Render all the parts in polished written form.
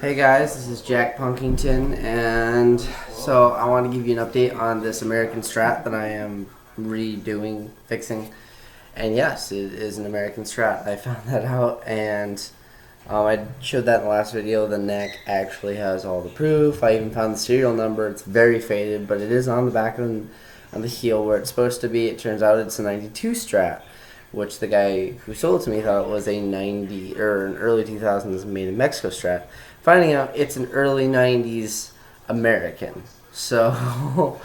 Hey guys, this is Jack Punkington, and so I want to give you an update on this American Strat that I am redoing, fixing. And yes, it is an American Strat. I found that out, and I showed that in the last video. The neck actually has all the proof. I even found the serial number. It's very faded, but it is on the back of the heel where it's supposed to be. It turns out it's a 92 Strat, which the guy who sold it to me thought it was a 90 or an early 2000s made in Mexico Strat. Finding out it's an early 90s American. So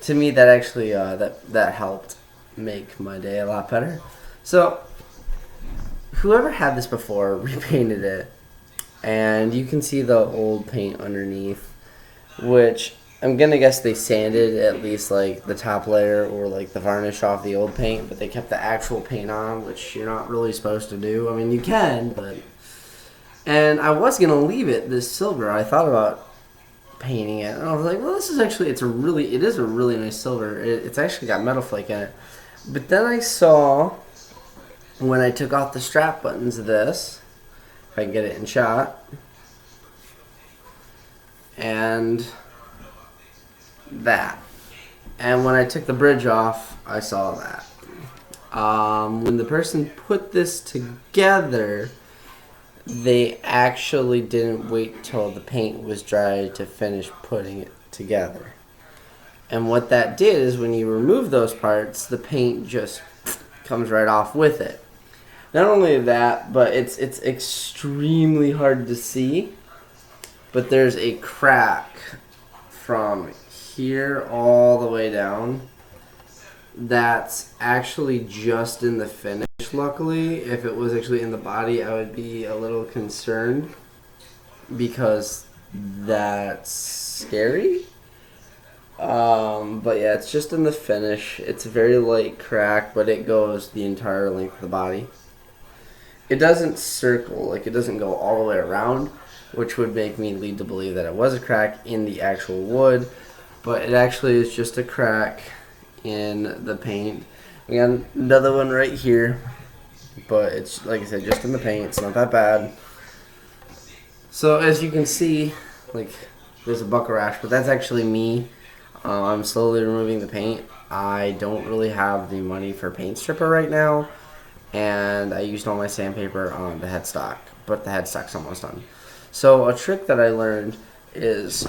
to me that actually that helped make my day a lot better. So whoever had this before repainted it, and you can see the old paint underneath, which I'm gonna guess they sanded at least like the top layer or like the varnish off the old paint, but they kept the actual paint on, which you're not really supposed to do. I mean, you can, but. And I was gonna leave it this silver. I thought about painting it, and I was like, well, this is actually it is a really nice silver. It's actually got metal flake in it. But then I saw when I took off the strap buttons of this, if I can get it in shot, and that. And when I took the bridge off, I saw that. When the person put this together, they actually didn't wait till the paint was dry to finish putting it together. And what that did is when you remove those parts, the paint just comes right off with it. Not only that, but it's extremely hard to see, but there's a crack from here all the way down that's actually just in the finish. Luckily, if it was actually in the body, I would be a little concerned because that's scary. But yeah, it's just in the finish. It's a very light crack, but it goes the entire length of the body. It doesn't circle, like it doesn't go all the way around, which would make me lead to believe that it was a crack in the actual wood, but it actually is just a crack in the paint. We got another one right here, but it's, like I said, just in the paint. It's not that bad. So as you can see, like, there's a buckle rash, but that's actually me. I'm slowly removing the paint. I don't really have the money for a paint stripper right now, and I used all my sandpaper on the headstock, but the headstock's almost done. So a trick that I learned is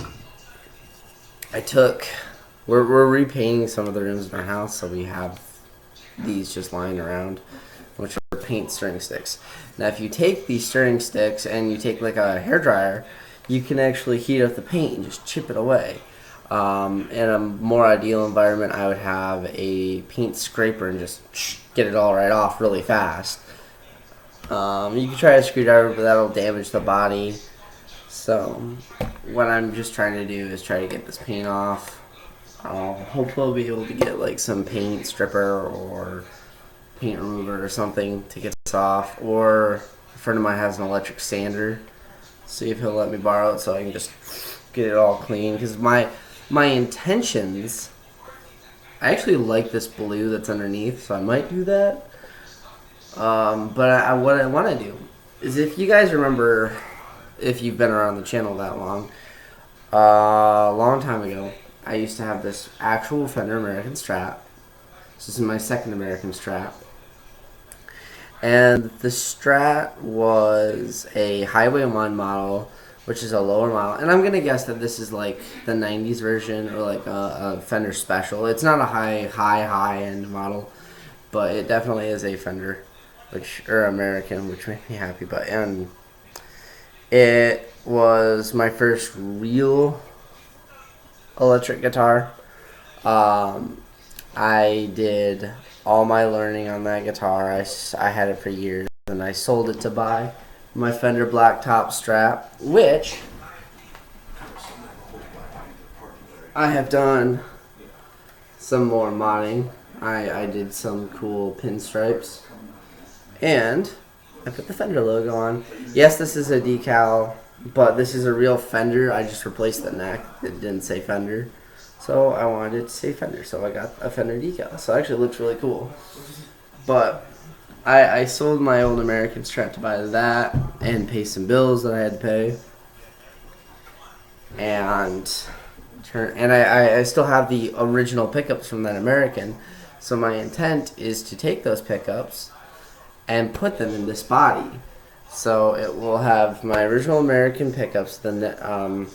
we're repainting some of the rooms in our house, so we have these just lying around, which are paint stirring sticks. Now if you take these stirring sticks and you take like a hairdryer, you can actually heat up the paint and just chip it away. In a more ideal environment, I would have a paint scraper and just get it all right off really fast. You can try a screwdriver, but that'll damage the body. So what I'm just trying to do is try to get this paint off. Hopefully I'll be able to get like some paint stripper or paint remover or something to get this off. Or a friend of mine has an electric sander. See if he'll let me borrow it so I can just get it all clean. Because my intentions, I actually like this blue that's underneath, so I might do that. But what I want to do is, if you guys remember, if you've been around the channel that long, a long time ago, I used to have this actual Fender American Strat. This is my second American Strat. And the Strat was a Highway 1 model, which is a lower model. And I'm going to guess that this is like the 90s version or like a Fender Special. It's not a high-end model, but it definitely is a Fender, or American, which made me happy. And it was my first real electric guitar. I did all my learning on that guitar. I had it for years, and I sold it to buy my Fender Blacktop Strat, which I have done some more modding. I did some cool pinstripes, and I put the Fender logo on. Yes, this is a decal, but this is a real Fender. I just replaced the neck. It didn't say Fender, so I wanted it to say Fender, so I got a Fender decal. So it actually looks really cool. But I sold my old American Strat to buy that and pay some bills that I had to pay. And I still have the original pickups from that American. So my intent is to take those pickups and put them in this body. So it will have my original American pickups. Then I'm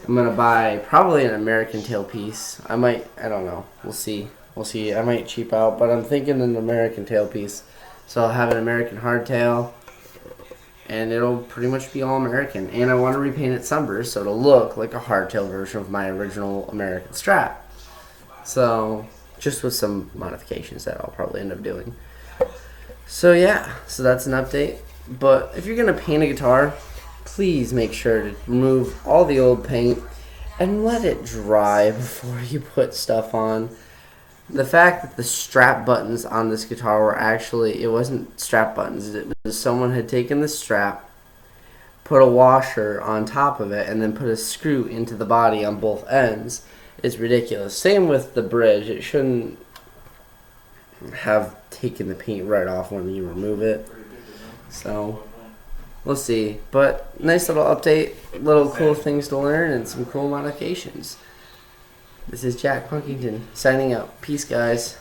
gonna buy probably an American tailpiece. I don't know. We'll see. I might cheap out, but I'm thinking an American tailpiece. So I'll have an American hardtail, and it'll pretty much be all American. And I want to repaint it sunburst so it'll look like a hardtail version of my original American Strat. So just with some modifications that I'll probably end up doing. So yeah, so that's an update. But if you're gonna paint a guitar, please make sure to remove all the old paint and let it dry before you put stuff on. The fact that the strap buttons on this guitar were actually, it wasn't strap buttons, it was someone had taken the strap, put a washer on top of it, and then put a screw into the body on both ends, is ridiculous. Same with the bridge. It shouldn't have taken the paint right off when you remove it. So we'll see. But nice little update, little cool things to learn, and some cool modifications. This is Jack Punkington signing out. Peace, guys.